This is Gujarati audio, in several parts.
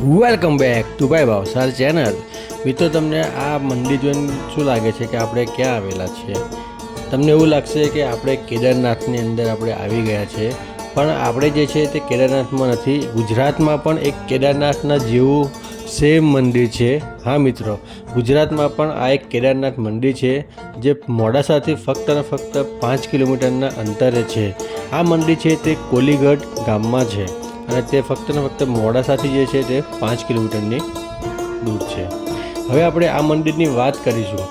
વેલકમ બેક ટુ ભાઈ ભાવસાર ચેનલ। મિત્રો, તમને આ મંદિર જોઈને શું લાગે છે કે આપણે ક્યાં આવેલા છીએ? તમને એવું લાગશે કે આપણે કેદારનાથની અંદર આપણે આવી ગયા છે, પણ આપણે જે છે તે કેદારનાથમાં નથી। ગુજરાતમાં પણ એક કેદારનાથના જેવું સેમ મંદિર છે। હા મિત્રો, ગુજરાતમાં પણ આ એક કેદારનાથ મંદિર છે જે મોડાસાથી ફક્ત ને ફક્ત 5 કિલોમીટરના અંતરે છે। આ મંદિર છે તે કોલીગઢ ગામમાં છે અને તે ફક્ત ને ફક્ત મોડાસાથી જે છે તે 5 કિલોમીટરની દૂર છે। હવે આપણે આ મંદિરની વાત કરીશું।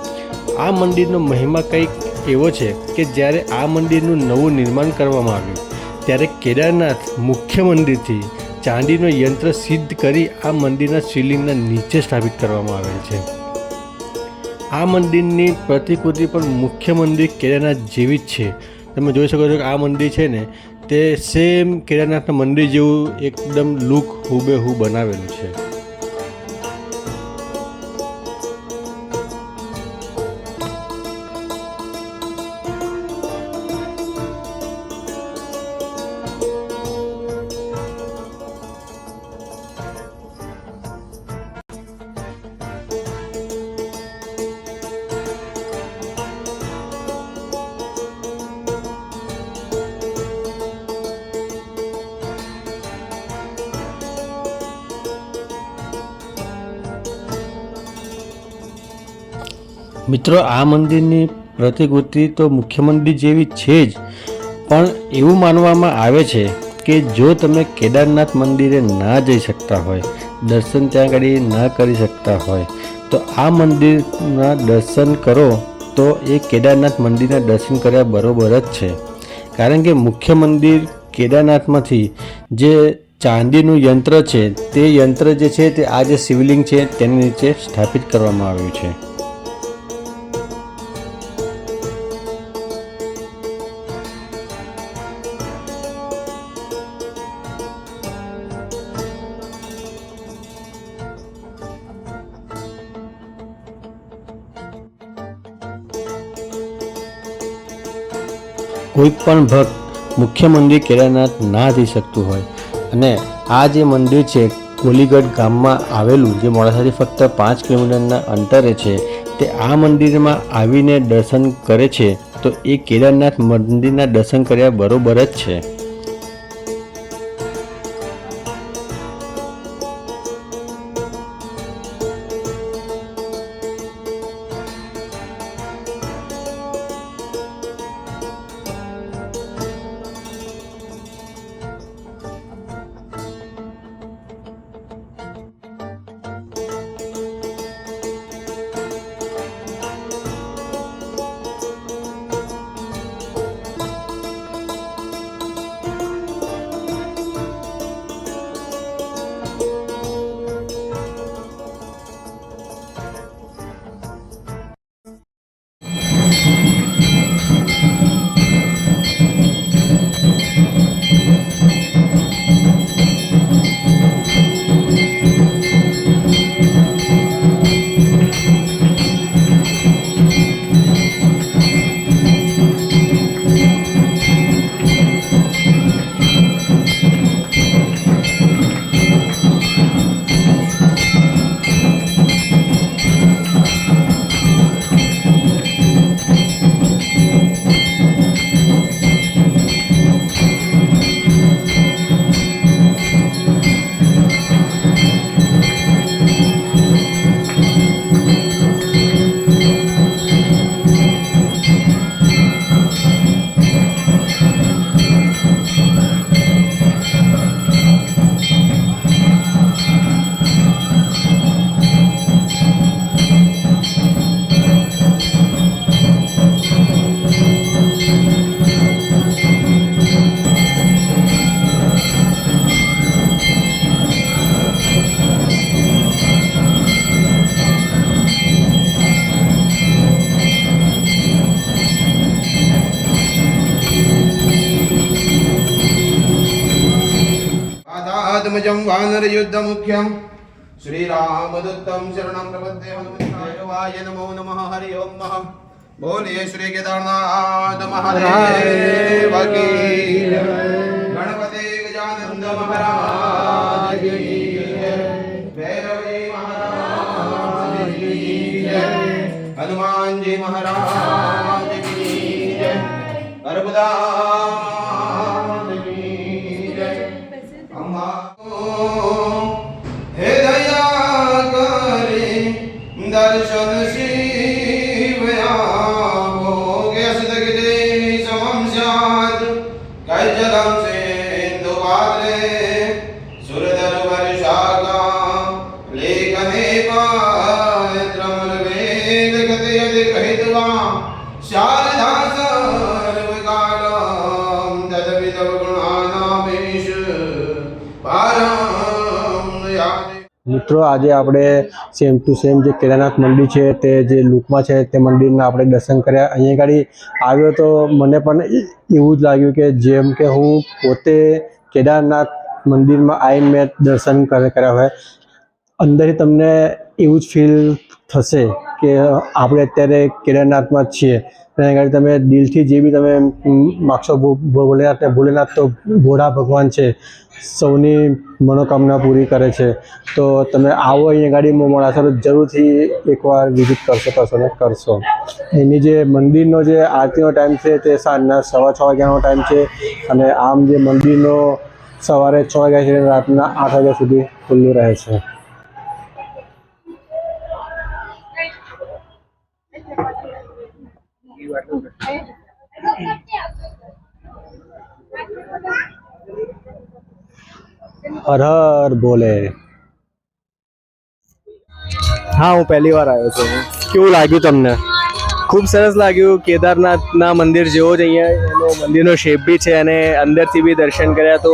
આ મંદિરનો મહિમા કંઈક એવો છે કે જ્યારે આ મંદિરનું નવું નિર્માણ કરવામાં આવ્યું ત્યારે કેદારનાથ મુખ્ય મંદિરથી ચાંદીનો યંત્ર સિદ્ધ કરી આ મંદિરના શિવલિંગના નીચે સ્થાપિત કરવામાં આવેલ છે। આ મંદિરની પ્રતિકૃતિ પણ મુખ્ય મંદિર કેદારનાથ જેવી જ છે। તમે જોઈ શકો છો કે આ મંદિર છે ને તે સેમ કેદારનાથના મંદિર જેવું એકદમ લુક હુબેહુ બનાવેલું છે। મિત્રો, આ મંદિરની પ્રતિકૃતિ તો મુખ્ય મંદિર જેવી છે જ, પણ એવું માનવામાં આવે છે કે જો તમે કેદારનાથ મંદિરે ના જઈ શકતા હોય, દર્શન ત્યાં આગળ ના કરી શકતા હોય, તો આ મંદિરના દર્શન કરો તો એ કેદારનાથ મંદિરના દર્શન કર્યા બરોબર જ છે। કારણ કે મુખ્ય મંદિર કેદારનાથમાંથી જે ચાંદીનું યંત્ર છે તે યંત્ર જે છે તે આ જે શિવલિંગ છે તેની નીચે સ્થાપિત કરવામાં આવ્યું છે। કોઈ પણ ભક્ત મુખ્ય મંદિર કેદારનાથ ના જઈ શકતું હોય અને આ જે મંદિર છે કોલીગઢ ગામમાં આવેલું, જે મોડાસાથી ફક્ત 5 કિલોમીટરના અંતરે છે, તે આ મંદિરમાં આવીને દર્શન કરે છે તો એ કેદારનાથ મંદિરના દર્શન કર્યા બરોબર જ છે। आत्मजं वानरयुद्धमुख्यं श्रीरामदत्तं शरणं प्रपद्ये हनुमन्ताय नमो नमः। हरि ओम नमः। बोलिए श्री केदारनाथ महादेव की गणपति गजानन महाराज की। હનુમાનજી મહારાજ કી જય નર્મદા કી જય અંબા હે દયા કરે દર્શન શિવ આવો ગેસ દગદે સમમ સ્યાદ કૈજલમ સેન્દુ પાત્રે સુરધર વર્ષાગા લેખને પાત્રમલ વેદ ગતે યદિ કહિત્વા શારદા સર્વકાલમ તદવિદવ ગુણાનામેશ પારમ યાદે. મિત્રો આજે આપણે સેમ ટુ સેમ જે કેદારનાથ મંદિર છે તે જે લુકમાં છે તે મંદિરના આપણે દર્શન કર્યા. અહીંયા ગાડી આવ્યો તો મને પણ એવું જ લાગ્યું કે જેમ કે હું પોતે કેદારનાથ મંદિરમાં આવીને મેં દર્શન કર્યા હોય. અંદરથી તમને એવું જ ફીલ થશે કે આપણે અત્યારે કેદારનાથમાં જ છીએ. અહીંયા ગાડી તમે દિલથી જે બી તમે માગશો, ભોલેનાથ તો ભોળા ભગવાન છે, સૌની મનોકામના પૂરી કરે છે. તો તમે આવો અહીંયા ગાડી મોડાસા તો જરૂરથી એકવાર વિઝિટ કરશો. એની જે મંદિરનો જે આરતીનો ટાઈમ છે તે સાંજના 6:15 વાગ્યાનો ટાઈમ છે અને આમ જે મંદિરનો સવારે 6 વાગ્યાથી રાતના 8 વાગ્યા સુધી ખુલ્લું રહે છે. હર હર બોલે. હા, હું પહેલી વાર આવ્યો છું. કેવું લાગ્યું તમને? ખૂબ સરસ લાગ્યું. કેદારનાથના મંદિર જેવો જ અહીંયા એનો મંદિરનો શેપ બી છે અને અંદરથી બી દર્શન કર્યા તો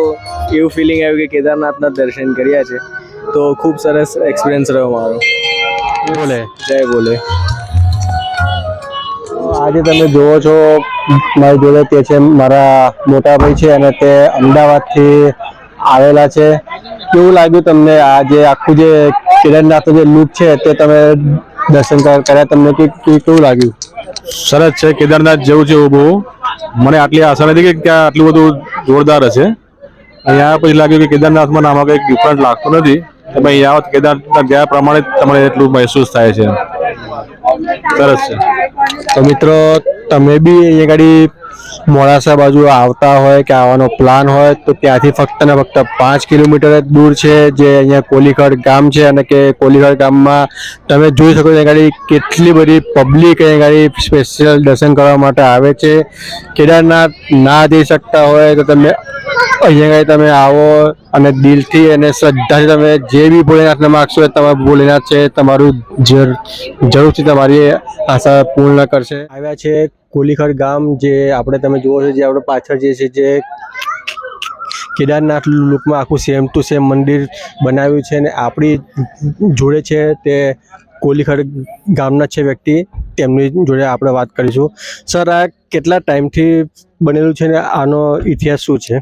એવું ફિલિંગ આવ્યું કે કેદારનાથના દર્શન કર્યા છે. તો ખૂબ સરસ એક્સપિરિયન્સ રહ્યો મારો. બોલે. જય બોલે. આજે તમે જુઓ છો મારી જોડે તે છે મારા મોટા ભાઈ છે અને તે અમદાવાદથી આવેલા છે. કેવું લાગ્યું તમને આ જે આખું જે કેદારનાથનો જે લુક છે તે તમે દર્શન કર્યા, તમને કેવું લાગ્યું? સરસ છે. કેદારનાથ જેવું છે એવું બહુ મને આટલી આશા નથી કે ત્યાં આટલું બધું જોરદાર હશે. અહીંયા પછી લાગ્યું કે કેદારનાથમાં આમાં કંઈક ડિફરન્ટ લાગતું નથી. તમે અહીંયા આવો કેદારનાથ ગયા પ્રમાણે તમારે એટલું મહેસૂસ થાય છે. સરસ છે. તો મિત્રો તમે બી અહીંયા ગાડી મોડાસા બાજુ આવતા હોય કે આવવાનો પ્લાન હોય તો ત્યાંથી ફક્ત ને ફક્ત 5 કિલોમીટર જ દૂર છે જે અહીંયા કોલીખડ ગામ છે. અને કે કોલીખડ ગામમાં તમે જોઈ શકો છો અહીંયા ગાડી કેટલી બધી પબ્લિક અહીંયા ગાડી સ્પેશિયલ દર્શન કરવા માટે આવે છે. કેદારનાથ ના જઈ શકતા હોય તો તમે અહીંયા ગાડી તમે આવો અને દિલથી અને શ્રદ્ધાથી તમે જે બી ભોલેનાથને માગશો એ તમારું ભોલેનાથ છે તમારું જરૂરથી તમારી આશા પૂર્ણ કરશે. આવ્યા છે કોલીખડ ગામ, જે આપણે તમે જુઓ છો જે આપણે પાછળ જે છે જે કેદારનાથ લુકમાં આખું સેમ ટુ સેમ મંદિર બનાવ્યું છે. અને આપણી જોડે છે તે કોલીખડ ગામના છે વ્યક્તિ, તેમની જોડે આપણે વાત કરીશું. સર, આ કેટલા ટાઈમથી બનેલું છે ને આનો ઇતિહાસ શું છે?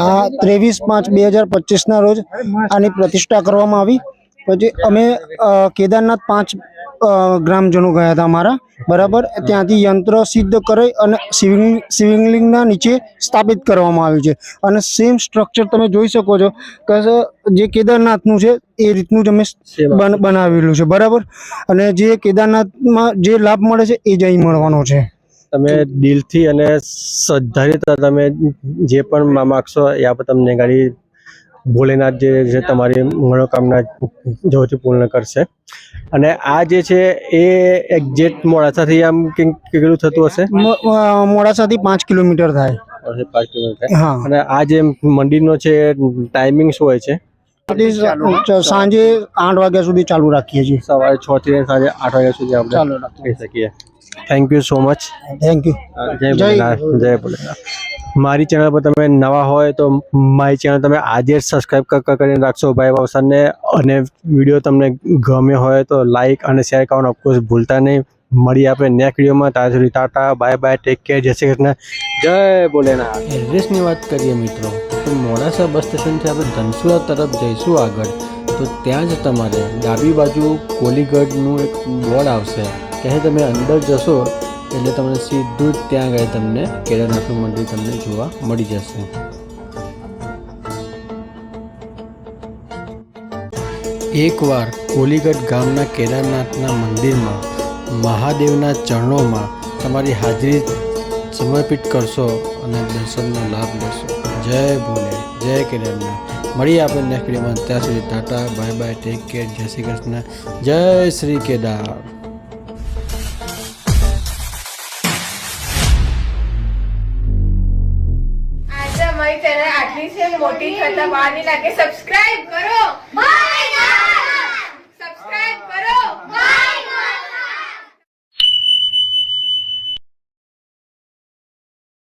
આ 23/5/2025 રોજ આની પ્રતિષ્ઠા કરવામાં આવી. પછી અમે કેદારનાથ 5 ગ્રામજનો ગયા હતા અમારા, બરાબર. ત્યાંથી યંત્ર સિદ્ધ કરી અને શિવલિંગના નીચે સ્થાપિત કરવામાં આવ્યું છે. અને સેમ સ્ટ્રક્ચર તમે જોઈ શકો છો કે જે કેદારનાથનું છે એ રીતનું જ અમે બનાવેલું છે, બરાબર. અને જે કેદારનાથમાં જે લાભ મળે છે એ જ અહીં મળવાનો છે. તમે દિલથી અને શ્રદ્ધાથી તમે જે પણ માગશો એ આપણે તમને ગાડી ભોલેનાથ જે છે તમારી મનોકામના જરૂરથી પૂર્ણ કરશે. અને આ જે છે એ એક્ઝેક્ટ મોડાસાથી આમ કેટલું થતું હશે? મોડાસાથી 5 કિલોમીટર થાય. 5 કિલોમીટર. હા. અને આ જે મંદિરનો છે ટાઈમિંગ શું હોય છે? સાંજે 8 વાગ્યા સુધી ચાલુ રાખીએ છીએ. સવારે 6 થી સાંજે 8 વાગ્યા સુધી આપણે કહી શકીએ. Thank you so much. Thank you. જય ભોલેનાથ. જય ભોલેનાથ. મારી ચેનલ પર તમે નવા હોય તો મારી ચેનલ તમે આજે જ સબસ્ક્રાઈબ કરીને રાખશો ભાઈ ભાવસારને. અને વિડીયો તમને ગમ્યો હોય તો લાઈક અને શેર કરવાનું ઓફકોર્સ ભૂલતા નહીં. મળીએ આપણે નેક્સ્ટ વિડીયોમાં. ત્યાં સુધી Tata, bye bye, take care, જય શ્રી કૃષ્ણ, જય ભોલેનાથ. એડ્રેસની વાત કરીએ મિત્રો તો મોડાસા બસ સ્ટેશનથી આપણે ધનસુરા તરફ જઈશું આગળ તો ત્યાં જ તમારે ડાબી બાજુ કોલીગઢનું એક બોર્ડ આવશે. ત્યાં તમે અંદર જશો એટલે તમને સીધું જ ત્યાં આગળ તમને કેદારનાથનું મંદિર તમને જોવા મળી જશે. એકવાર કોલીગઢ ગામના કેદારનાથના મંદિરમાં મહાદેવના ચરણોમાં તમારી હાજરી સમર્પિત કરશો અને દર્શનનો લાભ લેશો. જય ભોલે, જય કેદારનાથ. મળીએ આપણે નેક્સ્ટ વિડીયોમાં. ત્યાં સુધી Tata, bye bye, take care, જય શ્રી કૃષ્ણ, જય શ્રી કેદાર. આજે અમારી ચેનલ આટલી છે મોટી થતા વાર નહીં લાગે. સબસ્ક્રાઇબ કરો.